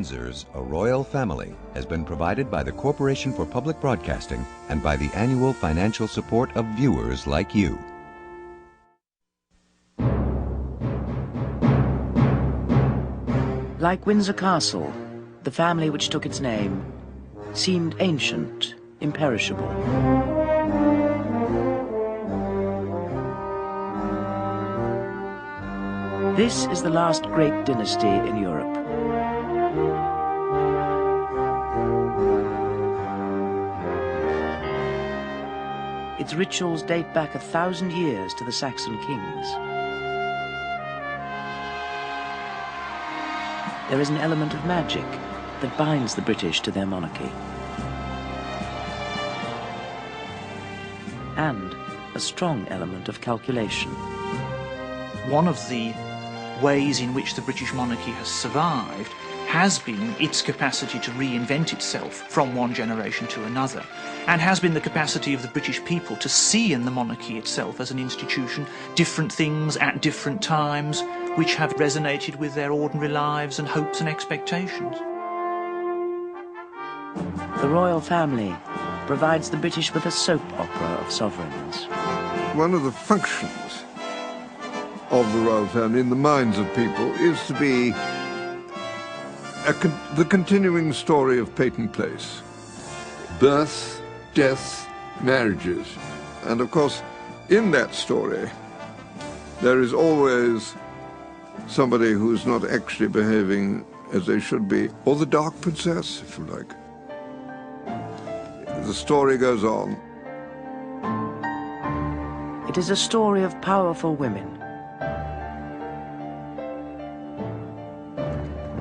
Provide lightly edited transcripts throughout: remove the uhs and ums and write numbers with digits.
Windsors, a royal family, has been provided by the Corporation for Public Broadcasting and by the annual financial support of viewers like you. Like Windsor Castle, the family which took its name seemed ancient, imperishable. This is the last great dynasty in Europe. Its rituals date back 1,000 years to the Saxon kings. There is an element of magic that binds the British to their monarchy. And a strong element of calculation. One of the ways in which the British monarchy has survived has been its capacity to reinvent itself from one generation to another, and has been the capacity of the British people to see in the monarchy itself as an institution different things at different times which have resonated with their ordinary lives and hopes and expectations. The royal family provides the British with a soap opera of sovereigns. One of the functions of the royal family in the minds of people is to be the continuing story of patent place. Birth, death, marriages. And of course, in that story, there is always somebody who's not actually behaving as they should be, or the dark princess, if you like. The story goes on. It is a story of powerful women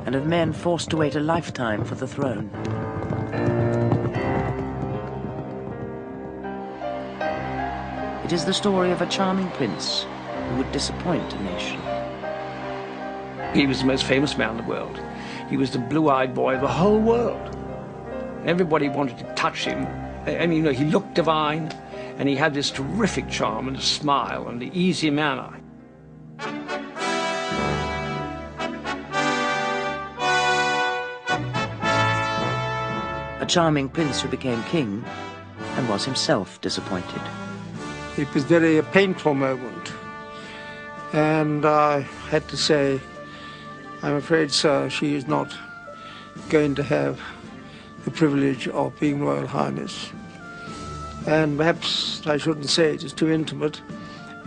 and of men forced to wait a lifetime for the throne. It is the story of a charming prince who would disappoint a nation. He was the most famous man in the world. He was the blue-eyed boy of the whole world. Everybody wanted to touch him. I mean, you know, he looked divine, and he had this terrific charm and a smile and the easy manner. A charming prince who became king and was himself disappointed. It was very a painful moment, and I had to say, I'm afraid, sir, she is not going to have the privilege of being Royal Highness. And perhaps I shouldn't say it, it's too intimate.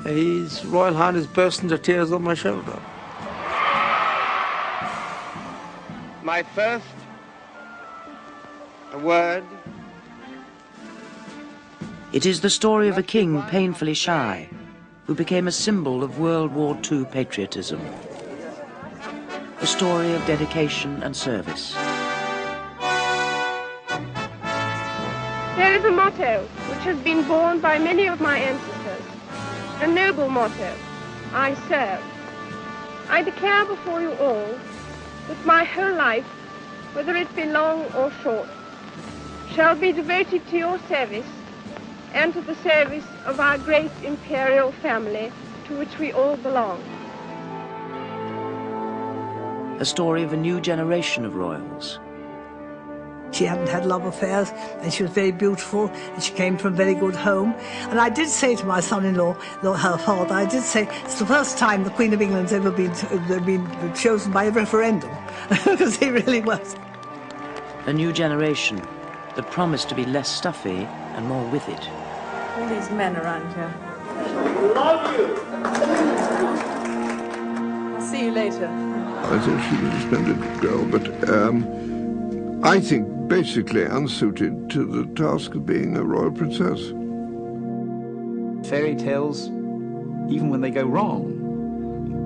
His Royal Highness burst into tears on my shoulder. My first word. It is the story of a king painfully shy, who became a symbol of World War II patriotism. A story of dedication and service. There is a motto which has been borne by many of my ancestors, a noble motto: I serve. I declare before you all that my whole life, whether it be long or short, shall be devoted to your service and to the service of our great imperial family to which we all belong. A story of a new generation of royals. She hadn't had love affairs, and she was very beautiful, and she came from a very good home. And I did say to my son-in-law, her father, I did say, it's the first time the Queen of England's ever been chosen by a referendum, because he really was. A new generation that promised to be less stuffy and more with it. All these men around here. Love you! I'll see you later. I thought she was a splendid girl, but I think basically unsuited to the task of being a royal princess. Fairy tales, even when they go wrong,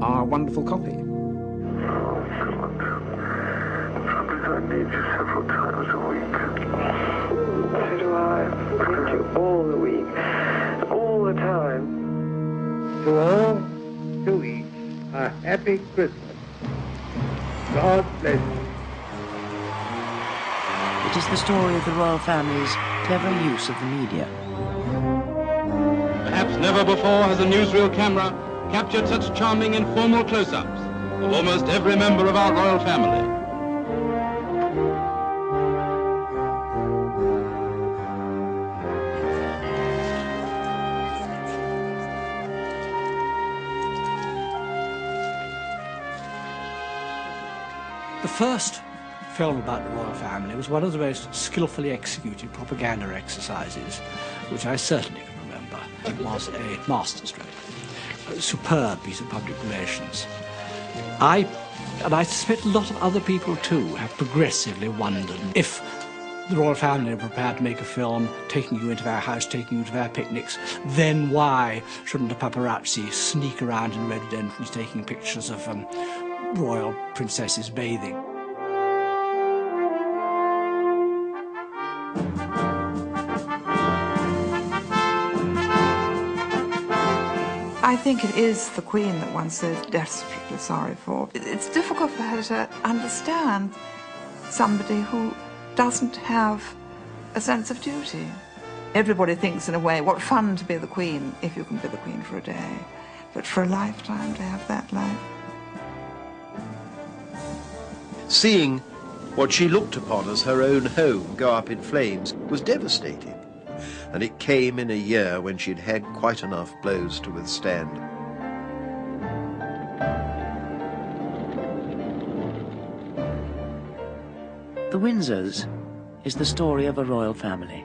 are a wonderful copy. Oh, God. Sometimes I need you several times a week. So do I. I need you all the week, all the time. To all, to each, a happy Christmas. God bless you. It is the story of the royal family's clever use of the media. Perhaps never before has a newsreel camera captured such charming informal close-ups of almost every member of our royal family. first film about the royal family was one of the most skillfully executed propaganda exercises which I certainly can remember. It was a masterstroke, a superb piece of public relations. I suspect a lot of other people too have progressively wondered if the royal family are prepared to make a film taking you into their house, taking you to their picnics, then why shouldn't the paparazzi sneak around in rhododendrons taking pictures of royal princesses bathing? I think it is the Queen that one's so desperately sorry for. It's difficult for her to understand somebody who doesn't have a sense of duty. Everybody thinks in a way, what fun to be the Queen if you can be the Queen for a day. But for a lifetime to have that life. Seeing what she looked upon as her own home go up in flames was devastating. And it came in a year when she'd had quite enough blows to withstand. The Windsors is the story of a royal family.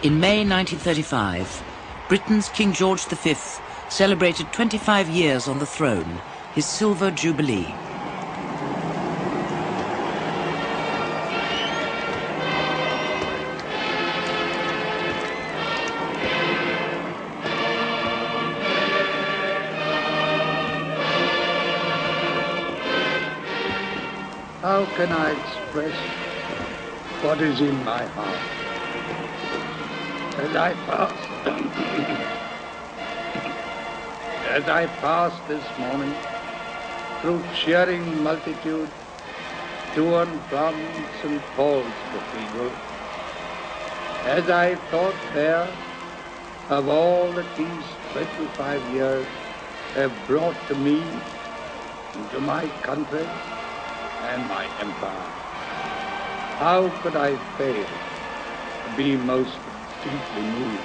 In May 1935, Britain's King George V celebrated 25 years on the throne, his silver jubilee. How can I express what is in my heart? As I passed this morning through cheering multitude to and from St. Paul's Cathedral, as I thought there of all that these 25 years have brought to me, to my country and my empire, how could I fail to be most deeply moved?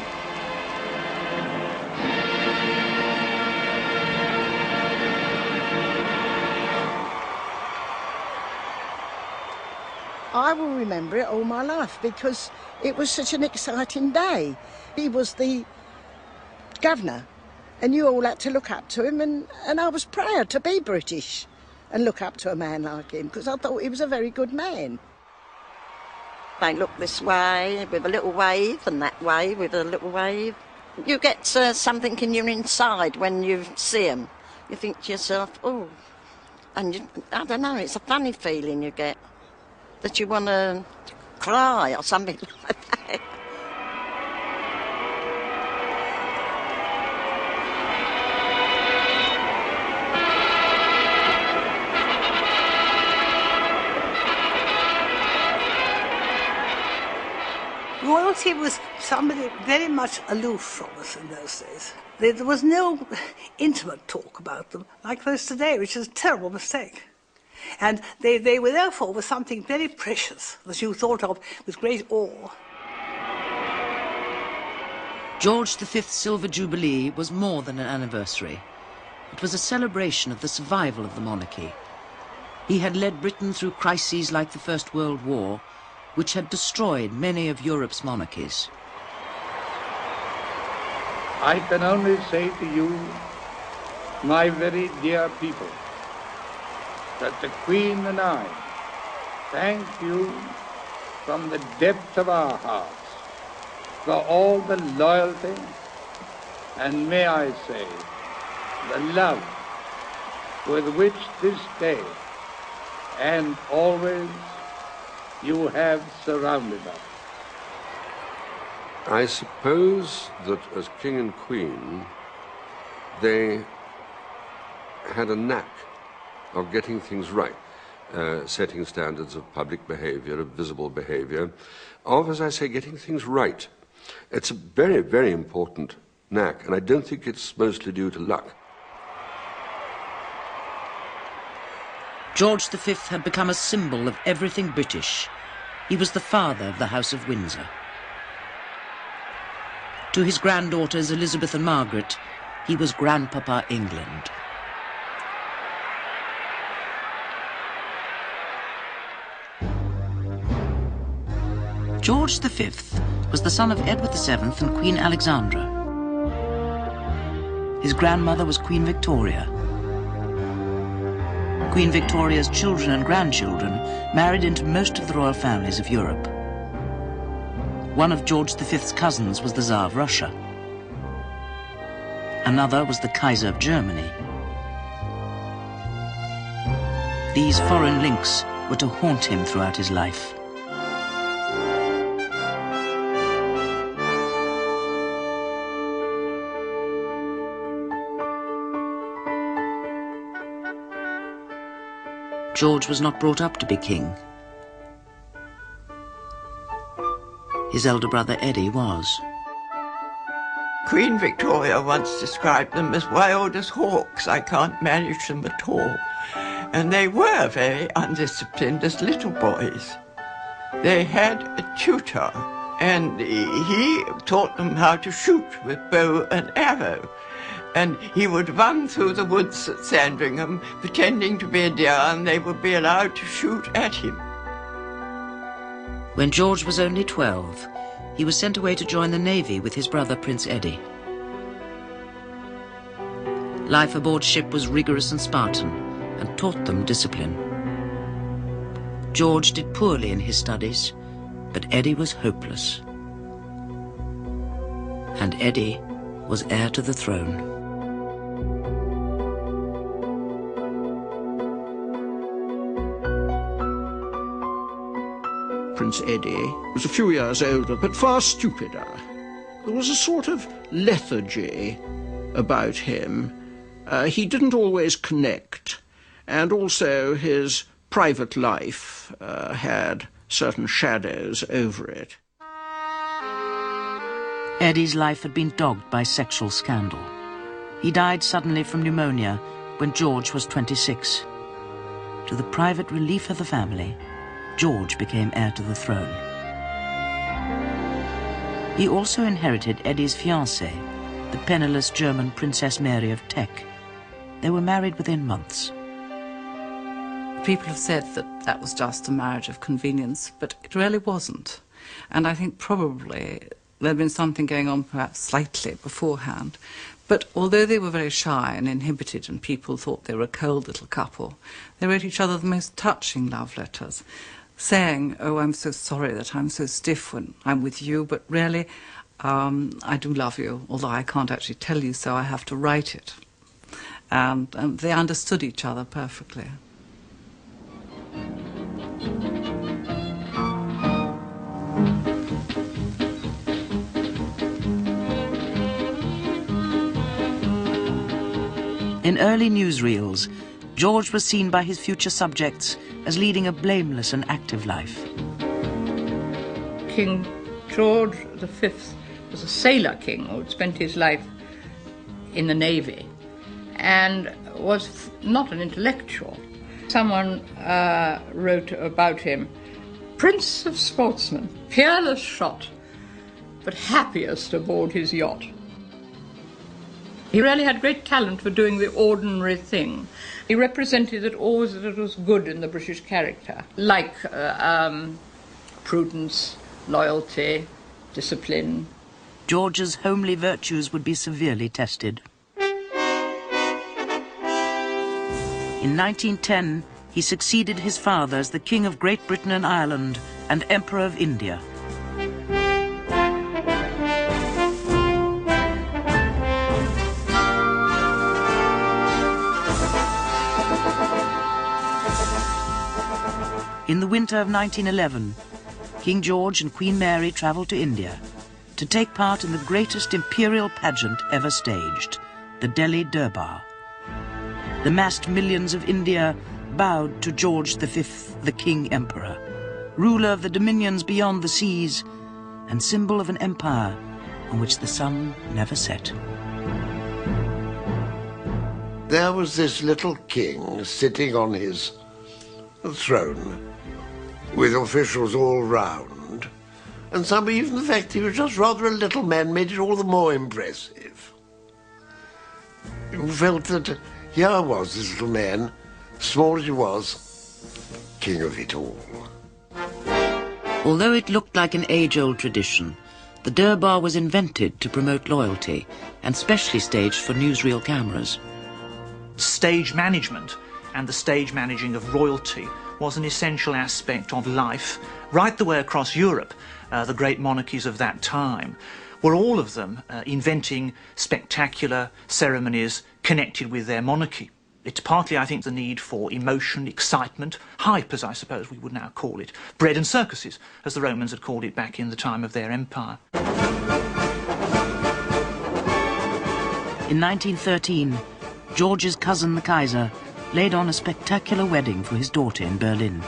I will remember it all my life because it was such an exciting day. He was the governor and you all had to look up to him, and I was proud to be British and look up to a man like him because I thought he was a very good man. They look this way with a little wave and that way with a little wave. You get something in your inside when you see them. You think to yourself, oh, and I don't know, it's a funny feeling you get that you want to cry or something like that. Royalty was somebody very much aloof from us in those days. There was no intimate talk about them like there is today, which is a terrible mistake. And they were therefore was something very precious that you thought of with great awe. George V's Silver Jubilee was more than an anniversary. It was a celebration of the survival of the monarchy. He had led Britain through crises like the First World War, which had destroyed many of Europe's monarchies. I can only say to you, my very dear people, that the Queen and I thank you from the depth of our hearts for all the loyalty and, may I say, the love with which this day and always you have surrounded us. I suppose that as King and Queen, they had a knack of getting things right, setting standards of public behavior, of visible behavior, of, as I say, getting things right. It's a very, very important knack, and I don't think it's mostly due to luck. George V had become a symbol of everything British. He was the father of the House of Windsor. To his granddaughters Elizabeth and Margaret, he was Grandpapa England. George V was the son of Edward VII and Queen Alexandra. His grandmother was Queen Victoria. Queen Victoria's children and grandchildren married into most of the royal families of Europe. One of George V's cousins was the Tsar of Russia. Another was the Kaiser of Germany. These foreign links were to haunt him throughout his life. George was not brought up to be king. His elder brother Eddie was. Queen Victoria once described them as wild as hawks. I can't manage them at all. And they were very undisciplined as little boys. They had a tutor, and he taught them how to shoot with bow and arrow. And he would run through the woods at Sandringham, pretending to be a deer, and they would be allowed to shoot at him. When George was only 12, he was sent away to join the Navy with his brother Prince Eddie. Life aboard ship was rigorous and Spartan, and taught them discipline. George did poorly in his studies, but Eddie was hopeless. And Eddie was heir to the throne. Prince Eddie was a few years older, but far stupider. There was a sort of lethargy about him. He didn't always connect, and also his private life had certain shadows over it. Eddie's life had been dogged by sexual scandal. He died suddenly from pneumonia when George was 26. To the private relief of the family, George became heir to the throne. He also inherited Eddie's fiancée, the penniless German Princess Mary of Teck. They were married within months. People have said that that was just a marriage of convenience, but it really wasn't. And I think probably there had been something going on perhaps slightly beforehand. But although they were very shy and inhibited and people thought they were a cold little couple, they wrote each other the most touching love letters, saying, "Oh, I'm so sorry that I'm so stiff when I'm with you, but really, I do love you, although I can't actually tell you so, I have to write it." And they understood each other perfectly. In early newsreels, George was seen by his future subjects as leading a blameless and active life. King George V was a sailor king who had spent his life in the Navy and was not an intellectual. Someone wrote about him, "Prince of sportsmen, peerless shot, but happiest aboard his yacht." He really had great talent for doing the ordinary thing. He represented that always that it was good in the British character, like prudence, loyalty, discipline. George's homely virtues would be severely tested. In 1910, he succeeded his father as the King of Great Britain and Ireland and Emperor of India. In the winter of 1911, King George and Queen Mary travelled to India to take part in the greatest imperial pageant ever staged, the Delhi Durbar. The massed millions of India bowed to George V, the King Emperor, ruler of the dominions beyond the seas and symbol of an empire on which the sun never set. There was this little king sitting on his throne with officials all round, and some even the fact he was just rather a little man made it all the more impressive. You felt that here was this little man, small as he was, king of it all. Although it looked like an age-old tradition, the Durbar was invented to promote loyalty and specially staged for newsreel cameras. Stage management and the stage managing of royalty was an essential aspect of life right the way across Europe. The great monarchies of that time were all of them inventing spectacular ceremonies connected with their monarchy. It's partly, I think, the need for emotion, excitement, hype, as I suppose we would now call it, bread and circuses, as the Romans had called it back in the time of their empire. In 1913, George's cousin, the Kaiser, laid on a spectacular wedding for his daughter in Berlin.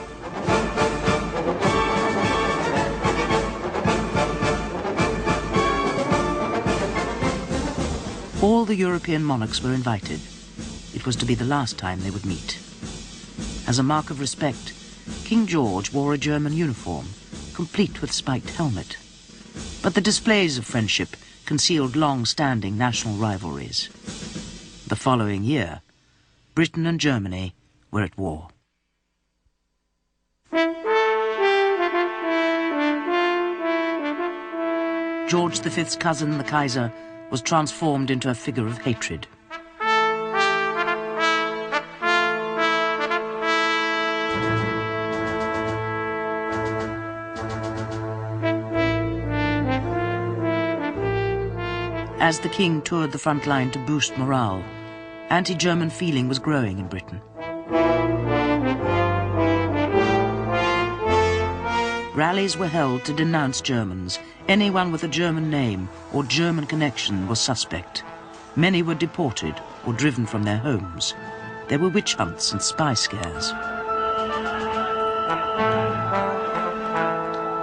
All the European monarchs were invited. It was to be the last time they would meet. As a mark of respect, King George wore a German uniform, complete with spiked helmet. But the displays of friendship concealed long-standing national rivalries. The following year, Britain and Germany were at war. George V's cousin, the Kaiser, was transformed into a figure of hatred. As the king toured the front line to boost morale, anti-German feeling was growing in Britain. Rallies were held to denounce Germans. Anyone with a German name or German connection was suspect. Many were deported or driven from their homes. There were witch hunts and spy scares.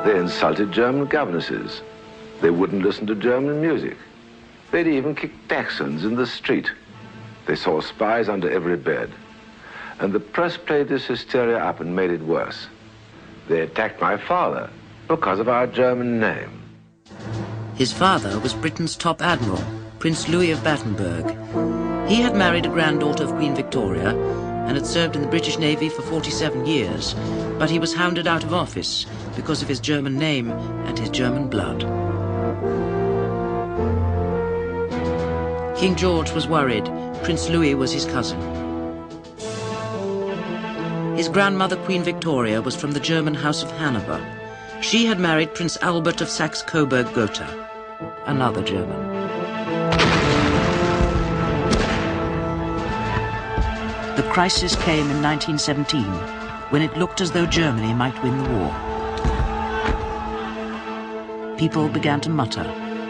They insulted German governesses. They wouldn't listen to German music. They'd even kick dachshunds in the street. They saw spies under every bed. And the press played this hysteria up and made it worse. They attacked my father because of our German name. His father was Britain's top admiral, Prince Louis of Battenberg. He had married a granddaughter of Queen Victoria and had served in the British Navy for 47 years, but he was hounded out of office because of his German name and his German blood. King George was worried. Prince Louis was his cousin. His grandmother, Queen Victoria, was from the German House of Hanover. She had married Prince Albert of Saxe-Coburg-Gotha, another German. The crisis came in 1917, when it looked as though Germany might win the war. People began to mutter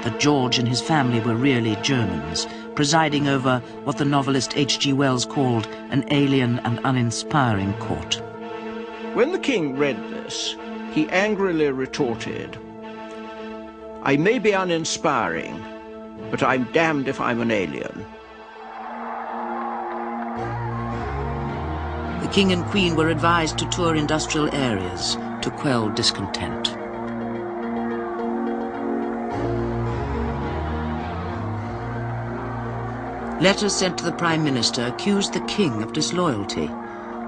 that George and his family were really Germans, presiding over what the novelist H.G. Wells called an alien and uninspiring court. When the king read this, he angrily retorted, "I may be uninspiring, but I'm damned if I'm an alien." The king and queen were advised to tour industrial areas to quell discontent. Letters sent to the Prime Minister accused the king of disloyalty.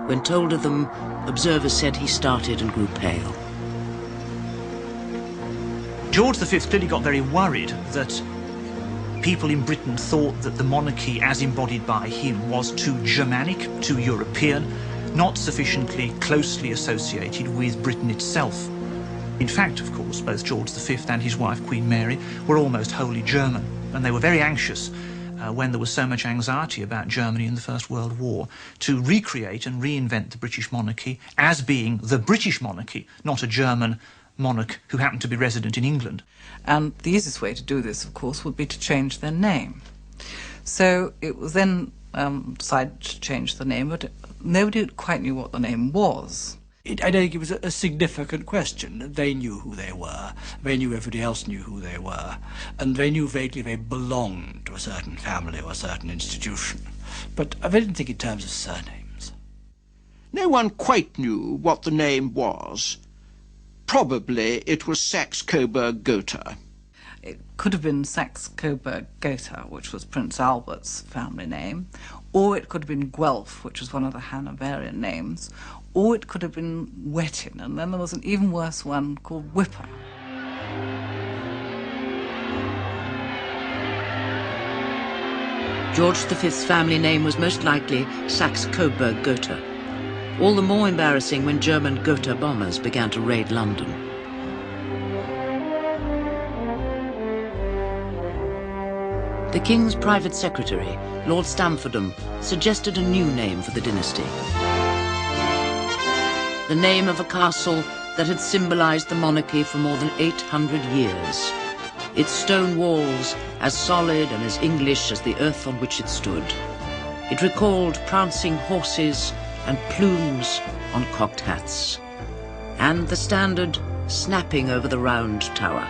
When told of them, observers said he started and grew pale. George V clearly got very worried that people in Britain thought that the monarchy as embodied by him was too Germanic, too European, not sufficiently closely associated with Britain itself. In fact, of course, both George V and his wife, Queen Mary, were almost wholly German, and they were very anxious when there was so much anxiety about Germany in the First World War, to recreate and reinvent the British monarchy as being the British monarchy, not a German monarch who happened to be resident in England. And the easiest way to do this, of course, would be to change their name. So it was then decided to change the name, but nobody quite knew what the name was. I don't think it was a significant question. They knew who they were. They knew everybody else knew who they were. And they knew vaguely they belonged to a certain family or a certain institution. But I didn't think in terms of surnames. No one quite knew what the name was. Probably it was Saxe-Coburg-Gotha. It could have been Saxe-Coburg-Gotha, which was Prince Albert's family name, or it could have been Guelph, which was one of the Hanoverian names, or it could have been Wettin, and then there was an even worse one called Whipper. George V's family name was most likely Saxe-Coburg-Gotha, all the more embarrassing when German Gotha bombers began to raid London. The King's private secretary, Lord Stamfordham, suggested a new name for the dynasty. The name of a castle that had symbolized the monarchy for more than 800 years. Its stone walls as solid and as English as the earth on which it stood. It recalled prancing horses and plumes on cocked hats. And the standard snapping over the round tower.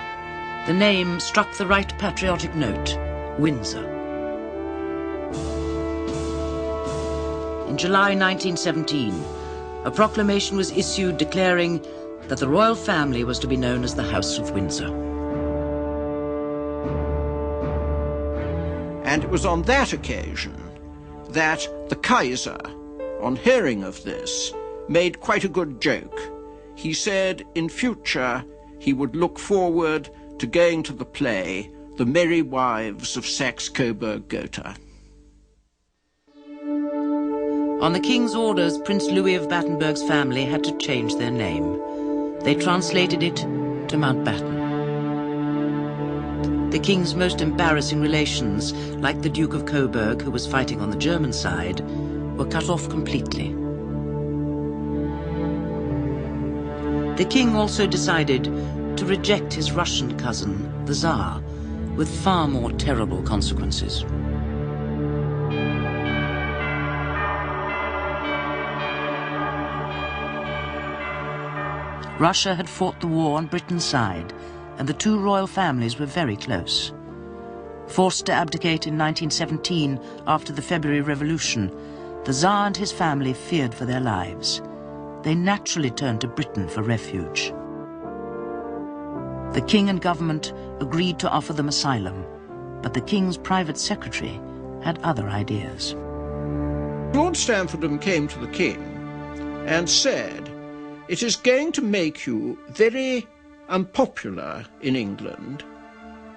The name struck the right patriotic note, Windsor. In July 1917, a proclamation was issued declaring that the royal family was to be known as the House of Windsor. And it was on that occasion that the Kaiser, on hearing of this, made quite a good joke. He said in future he would look forward to going to the play The Merry Wives of Saxe-Coburg-Gotha. On the King's orders, Prince Louis of Battenberg's family had to change their name. They translated it to Mountbatten. The King's most embarrassing relations, like the Duke of Coburg, who was fighting on the German side, were cut off completely. The King also decided to reject his Russian cousin, the Tsar, with far more terrible consequences. Russia had fought the war on Britain's side, and the two royal families were very close. Forced to abdicate in 1917 after the February Revolution, the Tsar and his family feared for their lives. They naturally turned to Britain for refuge. The King and government agreed to offer them asylum, but the King's private secretary had other ideas. Lord Stamfordham came to the King and said, "It is going to make you very unpopular in England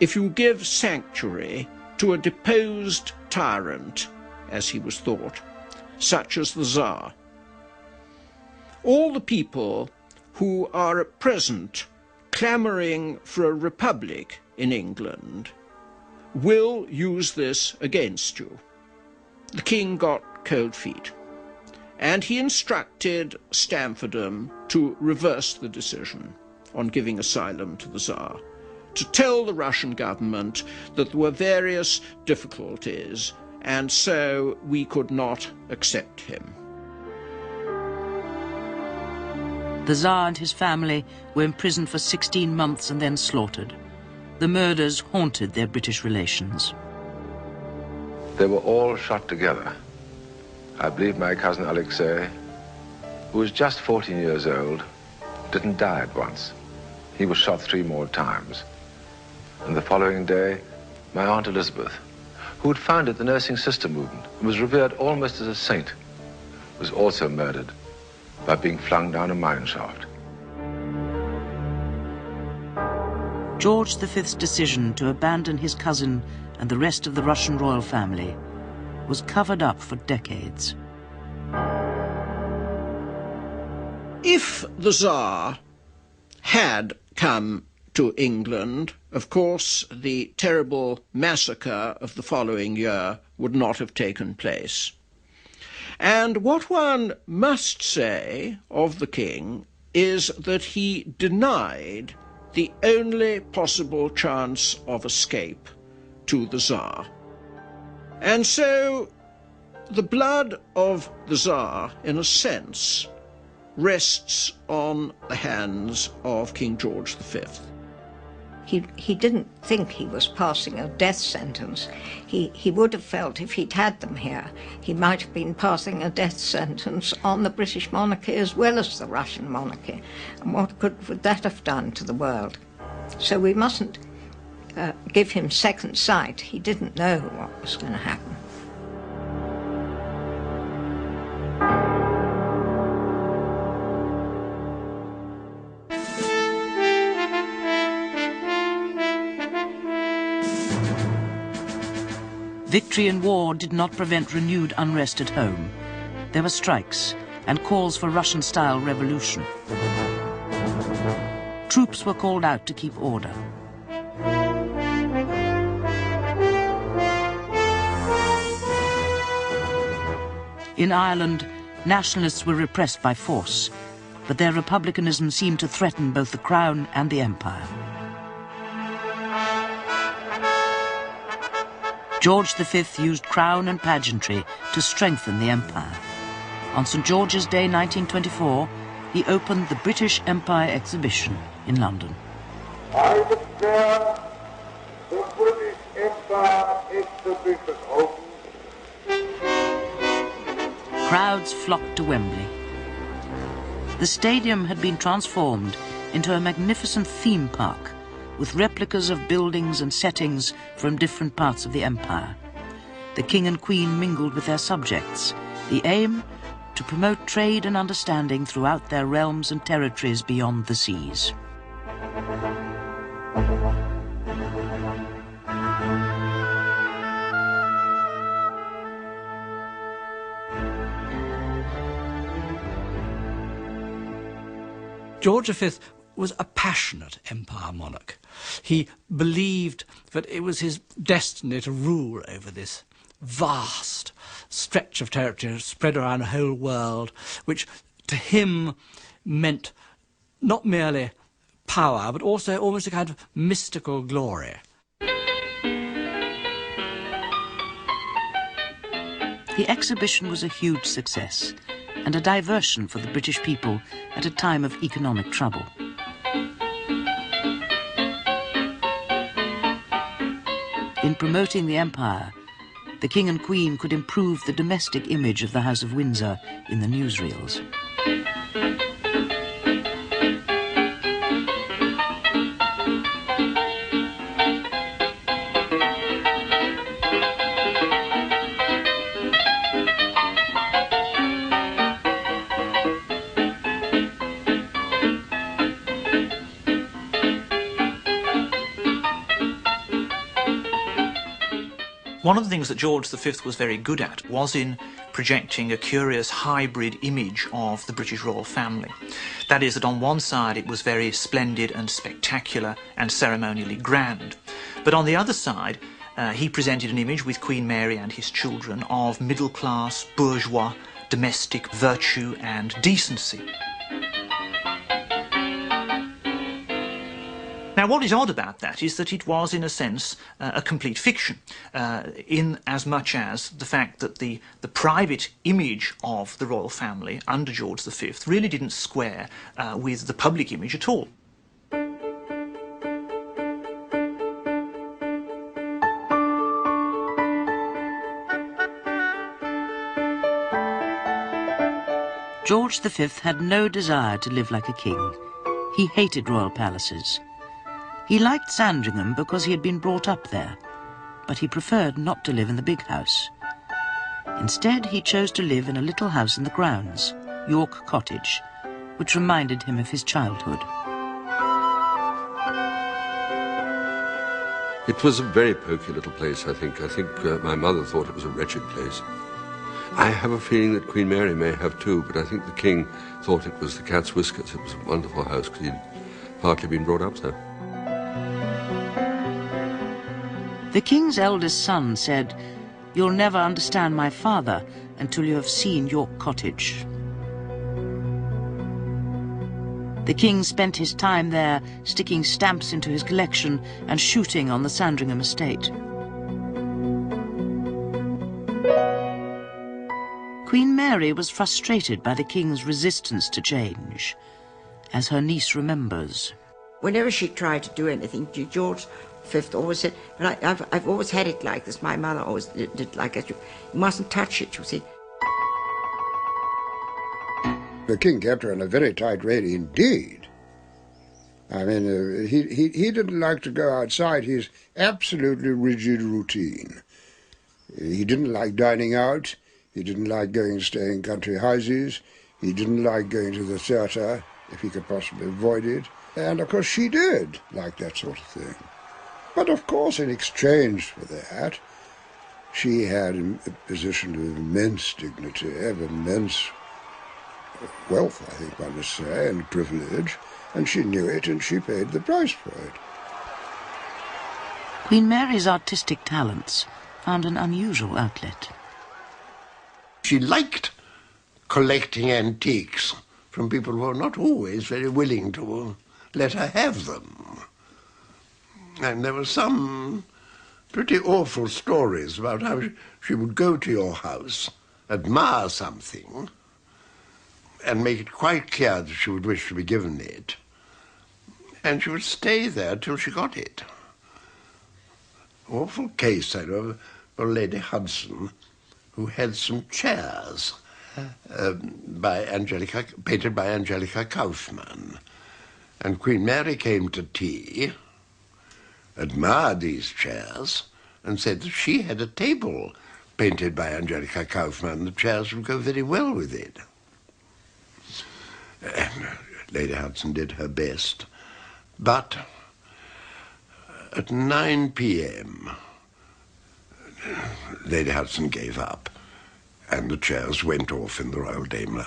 if you give sanctuary to a deposed tyrant, as he was thought, such as the Tsar. All the people who are at present clamouring for a republic in England will use this against you." The King got cold feet, and he instructed Stamfordham to reverse the decision on giving asylum to the Tsar, to tell the Russian government that there were various difficulties, and so we could not accept him. The Tsar and his family were imprisoned for 16 months and then slaughtered. The murders haunted their British relations. They were all shot together. I believe my cousin Alexei, who was just 14 years old, didn't die at once. He was shot 3 more times. And the following day, my Aunt Elizabeth, who had founded the nursing sister movement and was revered almost as a saint, was also murdered by being flung down a mine shaft. George V's decision to abandon his cousin and the rest of the Russian royal family was covered up for decades. if the Tsar had come to England, of course, the terrible massacre of the following year would not have taken place. And what one must say of the king is that he denied the only possible chance of escape to the Tsar. And so the blood of the Tsar, in a sense, rests on the hands of King George V. He didn't think he was passing a death sentence. He would have felt if he'd had them here, he might have been passing a death sentence on the British monarchy as well as the Russian monarchy. And what good would that have done to the world? So we mustn't give him second sight. He didn't know what was going to happen. Victory in war did not prevent renewed unrest at home. There were strikes and calls for Russian-style revolution. Troops were called out to keep order. In Ireland, nationalists were repressed by force, but their republicanism seemed to threaten both the crown and the empire. George V used crown and pageantry to strengthen the empire. On St. George's Day 1924, he opened the British Empire Exhibition in London. I declare the British Empire Exhibition open. Crowds flocked to Wembley. The stadium had been transformed into a magnificent theme park with replicas of buildings and settings from different parts of the empire. The king and queen mingled with their subjects, the aim to promote trade and understanding throughout their realms and territories beyond the seas. George V was a passionate empire monarch. He believed that it was his destiny to rule over this vast stretch of territory spread around the whole world, which to him meant not merely power, but also almost a kind of mystical glory. The exhibition was a huge success and a diversion for the British people at a time of economic trouble. In promoting the empire, the king and queen could improve the domestic image of the House of Windsor in the newsreels. One of the things that George V was very good at was in projecting a curious hybrid image of the British royal family. That is, that on one side it was very splendid and spectacular and ceremonially grand, but on the other side he presented an image with Queen Mary and his children of middle-class, bourgeois, domestic virtue and decency. Now, what is odd about that is that it was, in a sense, a complete fiction, in as much as the fact that the private image of the royal family under George V really didn't square with the public image at all. George V had no desire to live like a king. He hated royal palaces. He liked Sandringham because he had been brought up there, but he preferred not to live in the big house. Instead, he chose to live in a little house in the grounds, York Cottage, which reminded him of his childhood. It was a very poky little place, I think. My mother thought it was a wretched place. I have a feeling that Queen Mary may have too, but I think the King thought it was the cat's whiskers. It was a wonderful house because he'd partly been brought up there. The King's eldest son said, "You'll never understand my father until you have seen York Cottage." The King spent his time there sticking stamps into his collection and shooting on the Sandringham estate. Queen Mary was frustrated by the King's resistance to change, as her niece remembers. Whenever she tried to do anything, George V always said, "But I've always had it like this. My mother always did it like that. You mustn't touch it, you see." The King kept her in a very tight rein indeed. I mean, he didn't like to go outside his absolutely rigid routine. He didn't like dining out. He didn't like going and staying in country houses. He didn't like going to the theatre, if he could possibly avoid it. And, of course, she did like that sort of thing. But, of course, in exchange for that, she had a position of immense dignity, of immense wealth, I think one must say, and privilege, and she knew it, and she paid the price for it. Queen Mary's artistic talents found an unusual outlet. She liked collecting antiques from people who were not always very willing to let her have them. And there were some pretty awful stories about how she would go to your house, admire something, and make it quite clear that she would wish to be given it, and she would stay there till she got it. Awful case, I know, of Lady Hudson, who had some chairs painted by Angelica Kaufmann. And Queen Mary came to tea, admired these chairs, and said that she had a table painted by Angelica Kaufmann. The chairs would go very well with it. And Lady Hudson did her best. But at 9 p.m., Lady Hudson gave up, and the chairs went off in the Royal Daimler.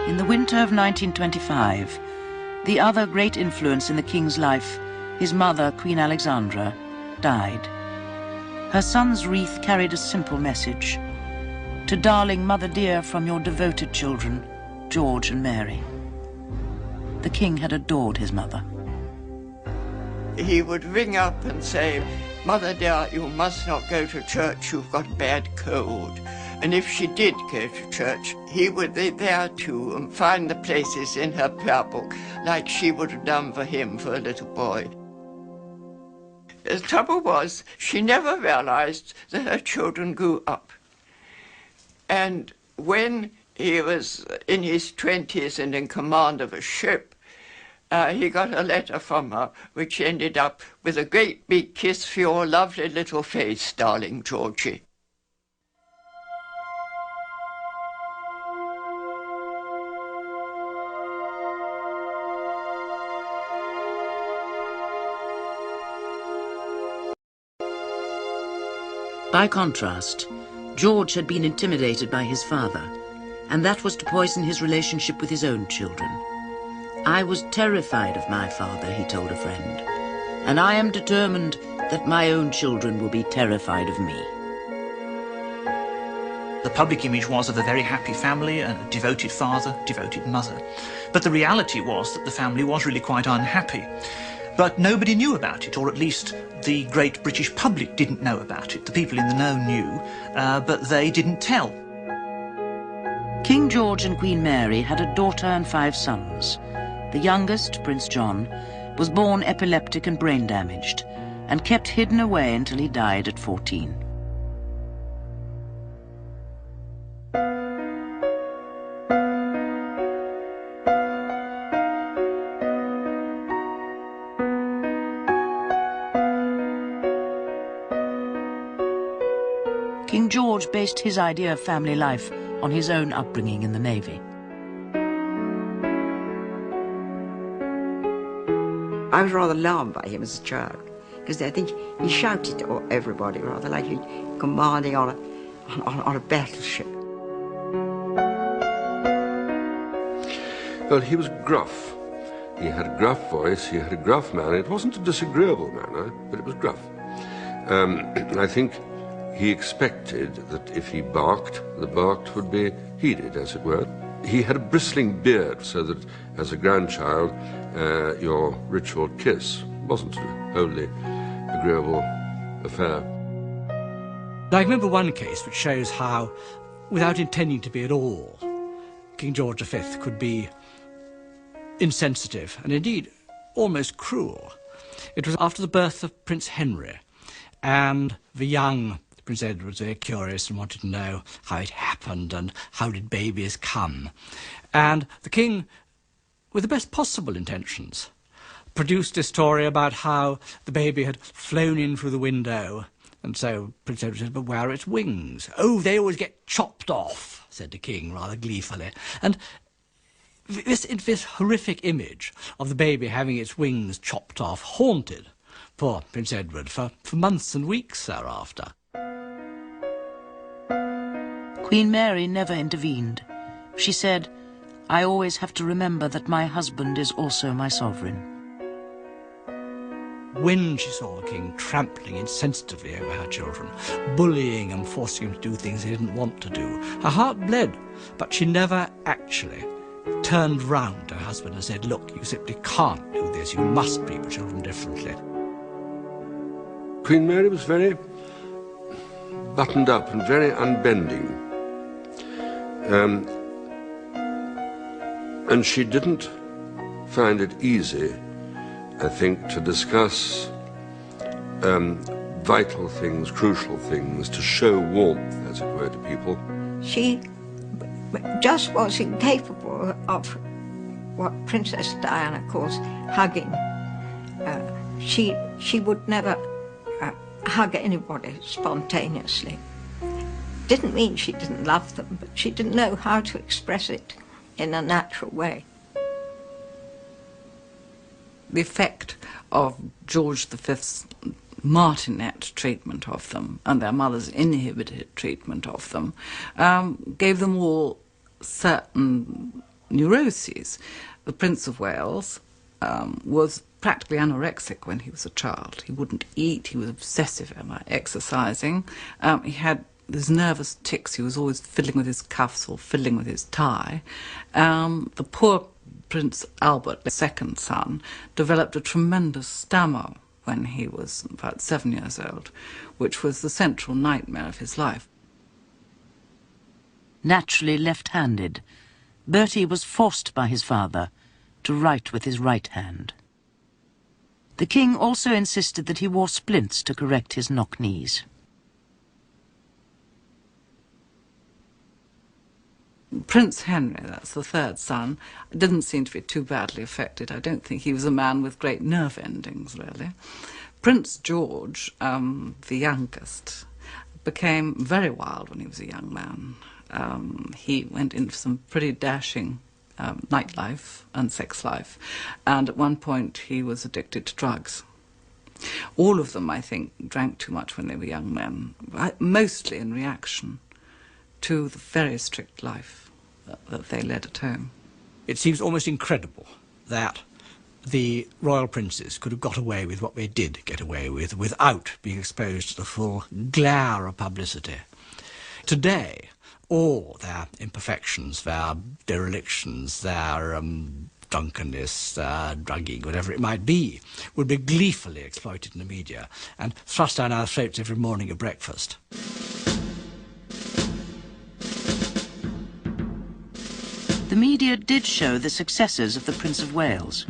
In the winter of 1925, the other great influence in the King's life, his mother, Queen Alexandra, died. Her son's wreath carried a simple message: "To darling mother dear from your devoted children, George and Mary." The King had adored his mother. He would ring up and say, "Mother dear, you must not go to church, you've got a bad cold." And if she did go to church, he would be there too and find the places in her prayer book like she would have done for him for a little boy. The trouble was, she never realized that her children grew up. And when he was in his 20s and in command of a ship, he got a letter from her which ended up with a great big kiss for your lovely little face, darling Georgie. By contrast, George had been intimidated by his father, and that was to poison his relationship with his own children. "I was terrified of my father," he told a friend, "and I am determined that my own children will be terrified of me." The public image was of a very happy family, a devoted father, devoted mother. But the reality was that the family was really quite unhappy. But nobody knew about it, or at least the great British public didn't know about it. The people in the know knew, but they didn't tell. King George and Queen Mary had a daughter and 5 sons. The youngest, Prince John, was born epileptic and brain damaged, and kept hidden away until he died at 14. King George based his idea of family life on his own upbringing in the Navy. I was rather alarmed by him as a child, because I think he shouted to everybody, rather like he commanding on a battleship. Well, he was gruff. He had a gruff voice, he had a gruff manner. It wasn't a disagreeable manner, but it was gruff. I think he expected that if he barked, the barked would be heeded, as it were. He had a bristling beard, so that as a grandchild, your ritual kiss wasn't a wholly agreeable affair. I remember one case which shows how, without intending to be at all, King George V could be insensitive and indeed almost cruel. It was after the birth of Prince Henry, and the young Prince Edward was very curious and wanted to know how it happened and how did babies come. And the king, with the best possible intentions, produced a story about how the baby had flown in through the window. And so Prince Edward said, but where are its wings? Oh, they always get chopped off, said the king rather gleefully. And this horrific image of the baby having its wings chopped off haunted poor Prince Edward for months and weeks thereafter. Queen Mary never intervened. She said, I always have to remember that my husband is also my sovereign. When she saw the king trampling insensitively over her children, bullying and forcing them to do things they didn't want to do, her heart bled, but she never actually turned round to her husband and said, look, you simply can't do this, you must treat the children differently. Queen Mary was very buttoned up and very unbending. And she didn't find it easy, I think, to discuss vital things, crucial things, to show warmth, as it were, to people. She just was incapable of what Princess Diana calls hugging. She would never hug anybody spontaneously. Didn't mean she didn't love them, but she didn't know how to express it in a natural way. The effect of George V's martinet treatment of them and their mother's inhibited treatment of them gave them all certain neuroses. The Prince of Wales was practically anorexic when he was a child. He wouldn't eat, he was obsessive about exercising. He had these nervous tics, he was always fiddling with his cuffs or fiddling with his tie. The poor Prince Albert, the second son, developed a tremendous stammer when he was about 7 years old, which was the central nightmare of his life. Naturally left-handed, Bertie was forced by his father to write with his right hand. The king also insisted that he wore splints to correct his knock-knees. Prince Henry, that's the third son, didn't seem to be too badly affected. I don't think he was a man with great nerve endings, really. Prince George, the youngest, became very wild when he was a young man. He went into some pretty dashing nightlife and sex life, and at one point he was addicted to drugs. All of them, I think, drank too much when they were young men, mostly in reaction to the very strict life that they led at home. It seems almost incredible that the royal princes could have got away with what they did get away with without being exposed to the full glare of publicity. Today, all their imperfections, their derelictions, their drunkenness, drugging, whatever it might be, would be gleefully exploited in the media and thrust down our throats every morning at breakfast. The media did show the successes of the Prince of Wales.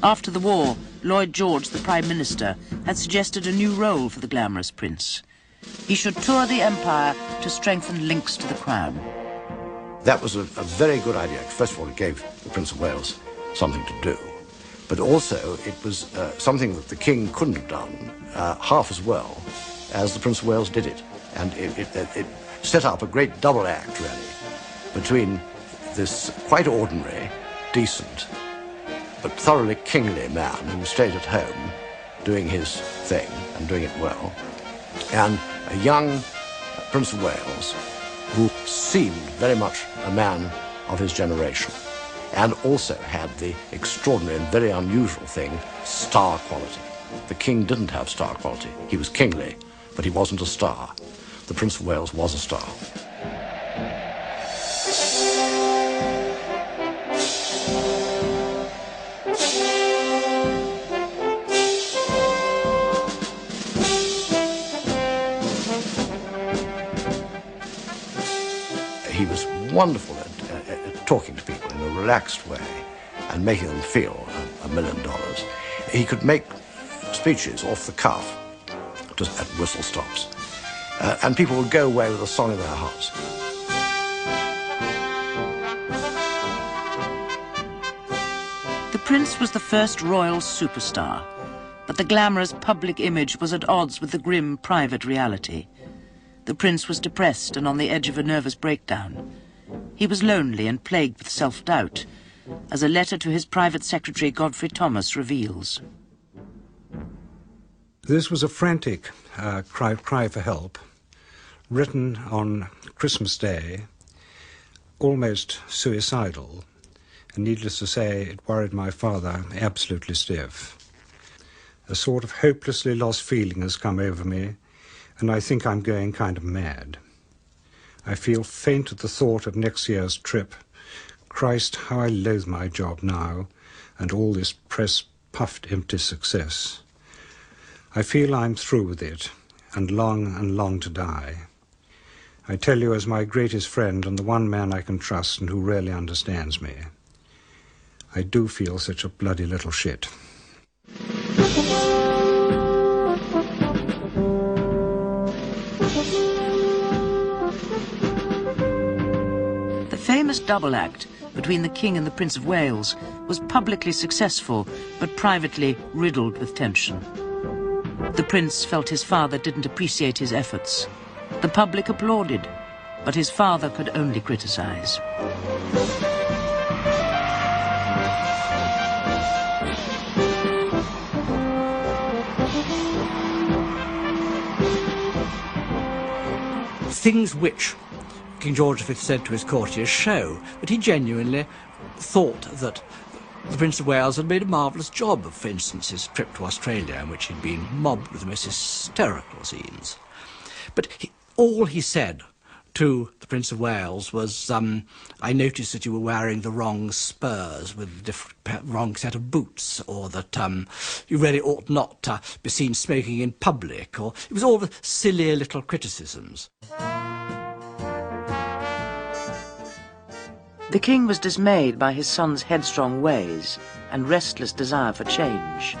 After the war, Lloyd George, the Prime Minister, had suggested a new role for the glamorous prince. He should tour the empire to strengthen links to the crown. That was a very good idea. First of all, it gave the Prince of Wales something to do, but also it was something that the king couldn't have done half as well as the Prince of Wales did it. And it set up a great double act, really, between this quite ordinary, decent, but thoroughly kingly man who stayed at home doing his thing and doing it well, and a young Prince of Wales who seemed very much a man of his generation, and also had the extraordinary and very unusual thing, star quality. The king didn't have star quality. He was kingly, but he wasn't a star. The Prince of Wales was a star. He was wonderful at talking to people in a relaxed way and making them feel $1 million. He could make speeches off the cuff, just at whistle stops, and people would go away with a song in their hearts. The prince was the first royal superstar, but the glamorous public image was at odds with the grim private reality. The prince was depressed and on the edge of a nervous breakdown. He was lonely and plagued with self-doubt, as a letter to his private secretary Godfrey Thomas reveals. This was a frantic cry for help, written on Christmas Day, almost suicidal, and needless to say, it worried my father absolutely stiff. A sort of hopelessly lost feeling has come over me, and I think I'm going kind of mad. I feel faint at the thought of next year's trip. Christ, how I loathe my job now, and all this press-puffed empty success. I feel I'm through with it, and long to die. I tell you as my greatest friend and the one man I can trust and who really understands me. I do feel such a bloody little shit. The famous double act between the King and the Prince of Wales was publicly successful, but privately riddled with tension. The prince felt his father didn't appreciate his efforts. The public applauded, but his father could only criticize. Things which King George V said to his courtiers show that he genuinely thought that the Prince of Wales had made a marvellous job of, for instance, his trip to Australia, in which he'd been mobbed with the most hysterical scenes. But all he said to the Prince of Wales was, I noticed that you were wearing the wrong spurs with the wrong set of boots, or that you really ought not to be seen smoking in public, or it was all the silly little criticisms. The king was dismayed by his son's headstrong ways and restless desire for change.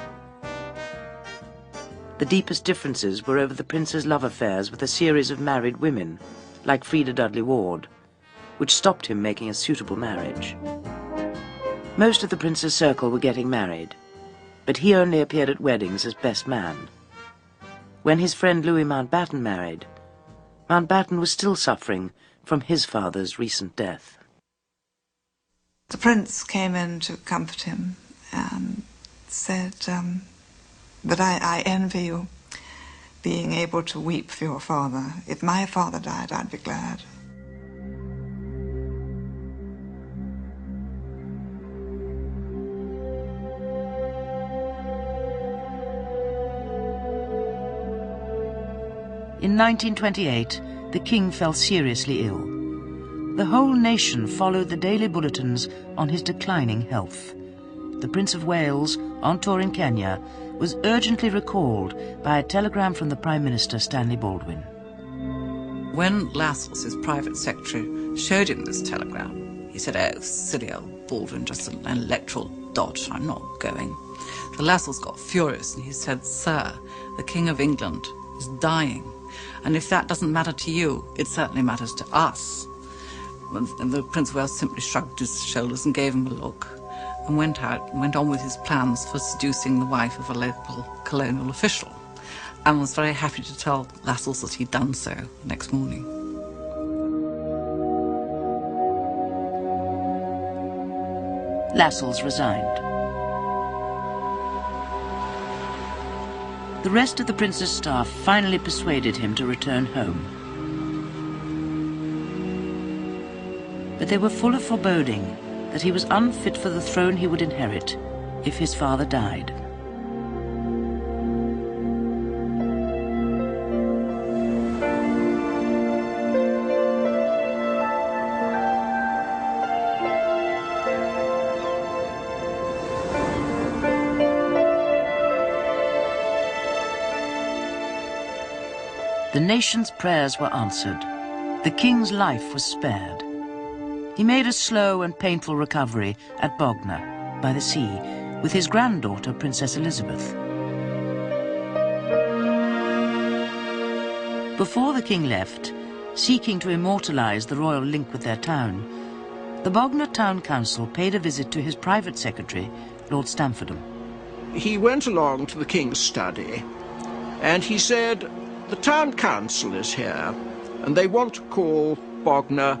The deepest differences were over the prince's love affairs with a series of married women, like Frida Dudley Ward, which stopped him making a suitable marriage. Most of the prince's circle were getting married, but he only appeared at weddings as best man. When his friend Louis Mountbatten married, Mountbatten was still suffering from his father's recent death. The prince came in to comfort him and said, but I envy you being able to weep for your father. If my father died, I'd be glad. In 1928, the king fell seriously ill. The whole nation followed the daily bulletins on his declining health. The Prince of Wales, on tour in Kenya, was urgently recalled by a telegram from the Prime Minister, Stanley Baldwin. When Lascelles, his private secretary, showed him this telegram, he said, oh, silly old Baldwin, just an electoral dodge, I'm not going. So Lascelles got furious and he said, Sir, the King of England is dying, and if that doesn't matter to you, it certainly matters to us. And the Prince of Wales simply shrugged his shoulders and gave him a look and went out and went on with his plans for seducing the wife of a local colonial official. and was very happy to tell Lascelles that he'd done so next morning. Lascelles resigned. The rest of the prince's staff finally persuaded him to return home. But they were full of foreboding that he was unfit for the throne he would inherit if his father died. The nation's prayers were answered. The king's life was spared. He made a slow and painful recovery at Bognor, by the sea, with his granddaughter, Princess Elizabeth. Before the king left, seeking to immortalize the royal link with their town, the Bognor Town Council paid a visit to his private secretary, Lord Stamfordham. He went along to the king's study, and he said, "The town council is here, and they want to call Bognor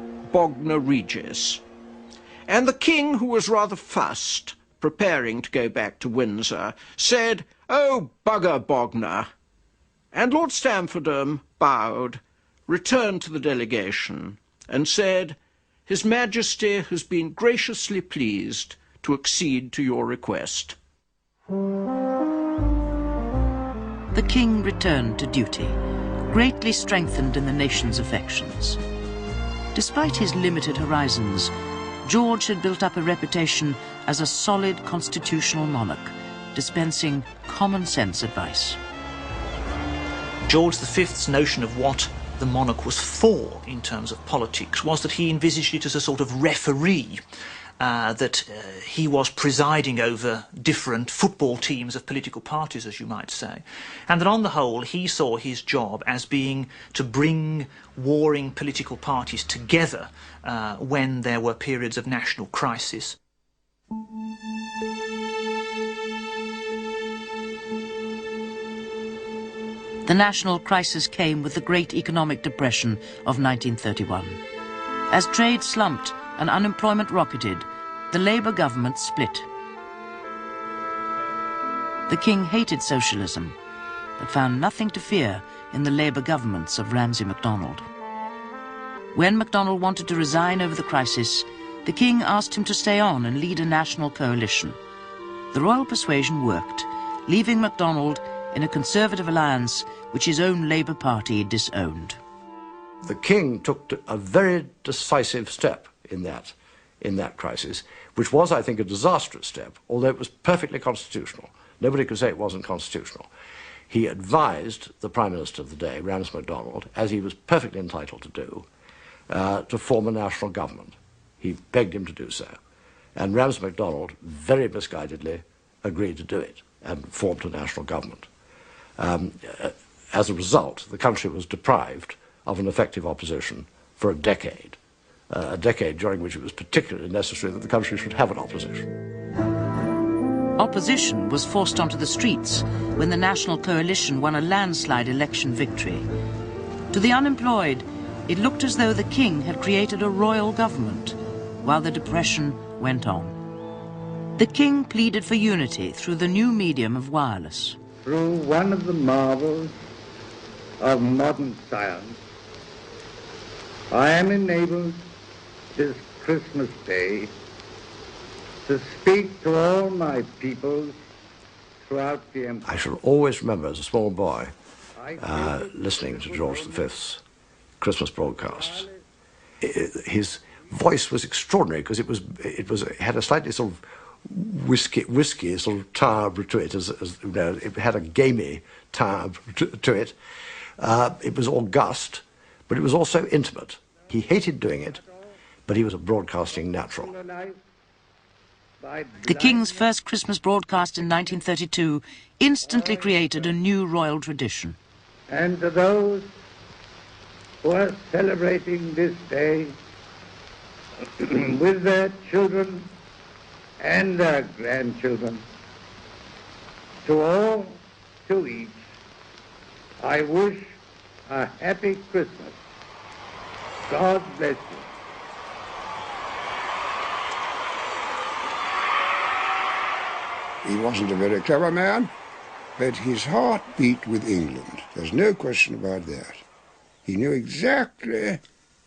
Regis." And the king, who was rather fussed, preparing to go back to Windsor, said, "Oh, bugger Bognor." And Lord Stamfordham bowed, returned to the delegation, and said, "His Majesty has been graciously pleased to accede to your request." The king returned to duty, greatly strengthened in the nation's affections. Despite his limited horizons, George had built up a reputation as a solid constitutional monarch, dispensing common-sense advice. George V's notion of what the monarch was for in terms of politics was that he envisaged it as a sort of referee, that he was presiding over different football teams of political parties, as you might say, and that on the whole he saw his job as being to bring warring political parties together when there were periods of national crisis. The national crisis came with the Great Economic Depression of 1931. As trade slumped and unemployment rocketed, the Labour government split. The king hated socialism, but found nothing to fear in the Labour governments of Ramsay MacDonald. When MacDonald wanted to resign over the crisis, the king asked him to stay on and lead a national coalition. The royal persuasion worked, leaving MacDonald in a Conservative alliance which his own Labour Party disowned. The king took a very decisive step in that crisis, which was, I think, a disastrous step, although it was perfectly constitutional. Nobody could say it wasn't constitutional. He advised the Prime Minister of the day, Ramsay MacDonald, as he was perfectly entitled to do, to form a national government. He begged him to do so. And Ramsay MacDonald, very misguidedly, agreed to do it and formed a national government. As a result, the country was deprived of an effective opposition for a decade during which it was particularly necessary that the country should have an opposition. Opposition was forced onto the streets when the National Coalition won a landslide election victory. To the unemployed, it looked as though the king had created a royal government, while the depression went on. The king pleaded for unity through the new medium of wireless. Through one of the marvels of modern science, I am enabled this Christmas Day to speak to all my peoples throughout the empire. I shall always remember as a small boy listening to George V's Christmas broadcasts. His voice was extraordinary because it had a slightly sort of whiskey sort of timbre to it, as you know, it had a gamey timbre to it. It was august, but it was also intimate. He hated doing it, but he was a broadcasting natural. The king's first Christmas broadcast in 1932 instantly created a new royal tradition. And to those who are celebrating this day with their children and their grandchildren, to all, to each, I wish a happy Christmas. God bless you. He wasn't a very clever man, but his heart beat with England. There's no question about that. He knew exactly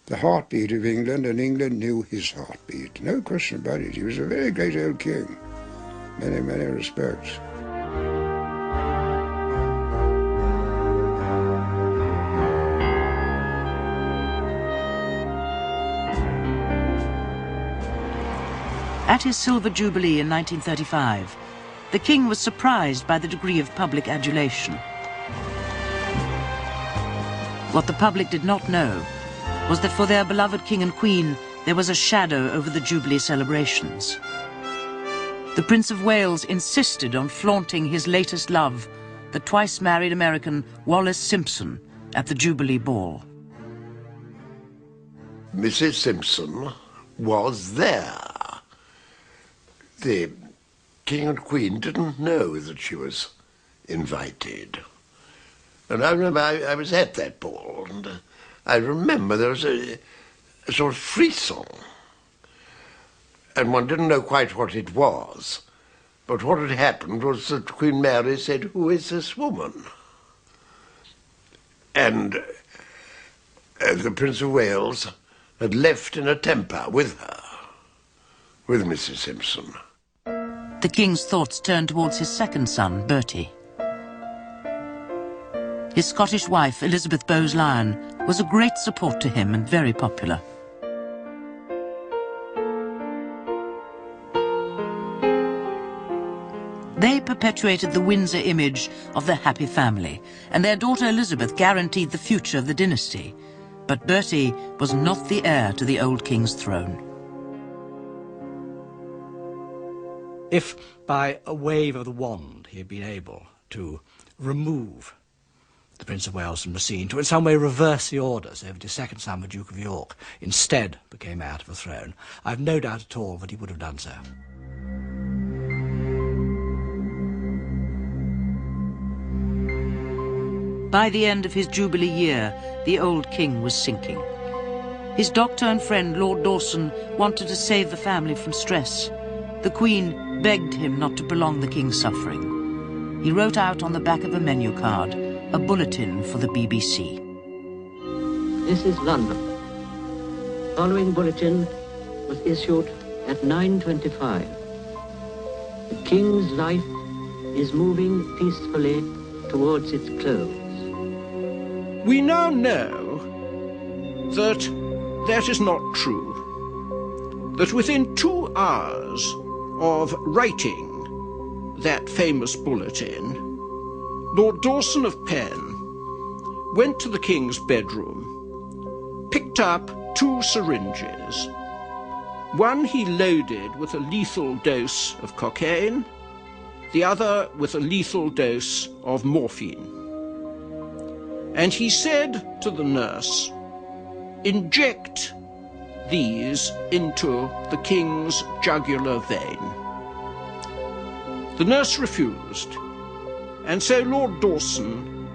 the heartbeat of England, and England knew his heartbeat. No question about it. He was a very great old king, in many, many respects. At his Silver Jubilee in 1935, the king was surprised by the degree of public adulation. What the public did not know was that for their beloved king and queen, there was a shadow over the Jubilee celebrations. The Prince of Wales insisted on flaunting his latest love, the twice-married American Wallis Simpson, at the Jubilee Ball. Mrs. Simpson was there. The king and queen didn't know that she was invited. And I remember I was at that ball, and I remember there was a sort of frisson. And one didn't know quite what it was. But what had happened was that Queen Mary said, "Who is this woman?" And the Prince of Wales had left in a temper with her, with Mrs. Simpson. The king's thoughts turned towards his second son, Bertie. His Scottish wife, Elizabeth Bowes-Lyon, was a great support to him and very popular. They perpetuated the Windsor image of the happy family, and their daughter Elizabeth guaranteed the future of the dynasty. But Bertie was not the heir to the old king's throne. If by a wave of the wand he had been able to remove the Prince of Wales from the scene, to in some way reverse the order, so that his second son, the Duke of York, instead became heir to the throne, I have no doubt at all that he would have done so. By the end of his Jubilee year, the old king was sinking. His doctor and friend, Lord Dawson, wanted to save the family from stress. The Queen begged him not to prolong the king's suffering. He wrote out on the back of a menu card a bulletin for the BBC. This is London. Following bulletin was issued at 9:25. The king's life is moving peacefully towards its close. We now know that that is not true. That within 2 hours of writing that famous bulletin, Lord Dawson of Penn went to the king's bedroom, picked up 2 syringes. One he loaded with a lethal dose of cocaine, the other with a lethal dose of morphine. And he said to the nurse, "Inject these into the king's jugular vein." The nurse refused, and so Lord Dawson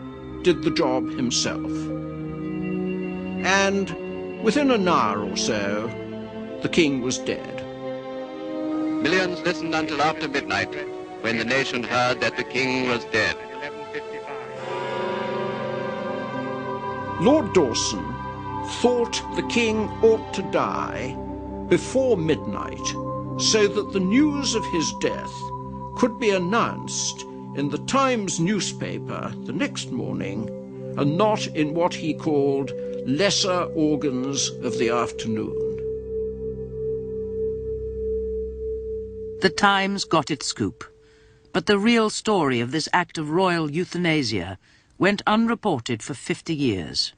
did the job himself. And within an hour or so, the king was dead. Millions listened until after midnight, when the nation heard that the king was dead. Lord Dawson thought the king ought to die before midnight, so that the news of his death could be announced in the Times newspaper the next morning, and not in what he called lesser organs of the afternoon. The Times got its scoop, but the real story of this act of royal euthanasia went unreported for 50 years.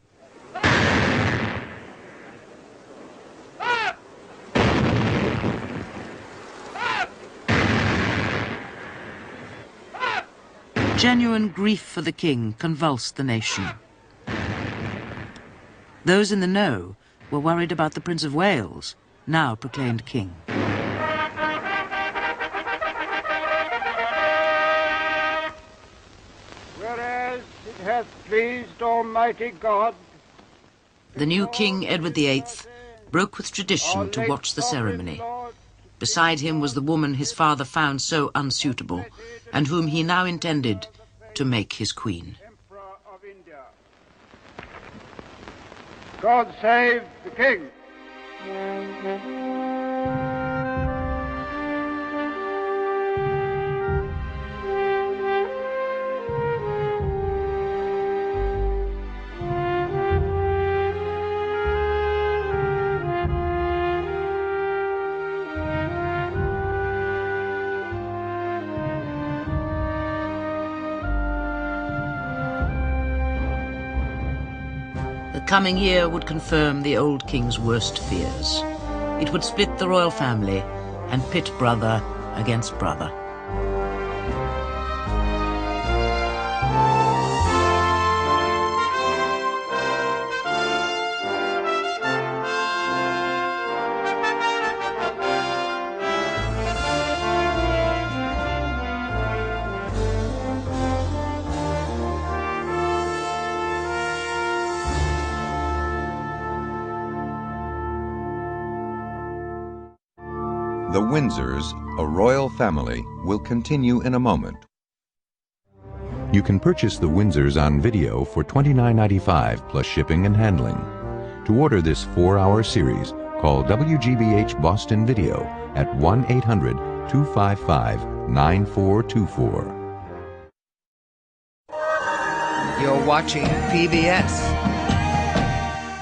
Genuine grief for the king convulsed the nation. Those in the know were worried about the Prince of Wales, now proclaimed king. Whereas it has hath pleased Almighty God. The new King Edward VIII broke with tradition to watch the ceremony. Beside him was the woman his father found so unsuitable, and whom he now intended to make his queen. God save the King. The coming year would confirm the old king's worst fears. It would split the royal family and pit brother against brother. The Windsors, a royal family, will continue in a moment. You can purchase The Windsors on video for $29.95 plus shipping and handling. To order this 4-hour series, call WGBH Boston Video at 1-800-255-9424. You're watching PBS.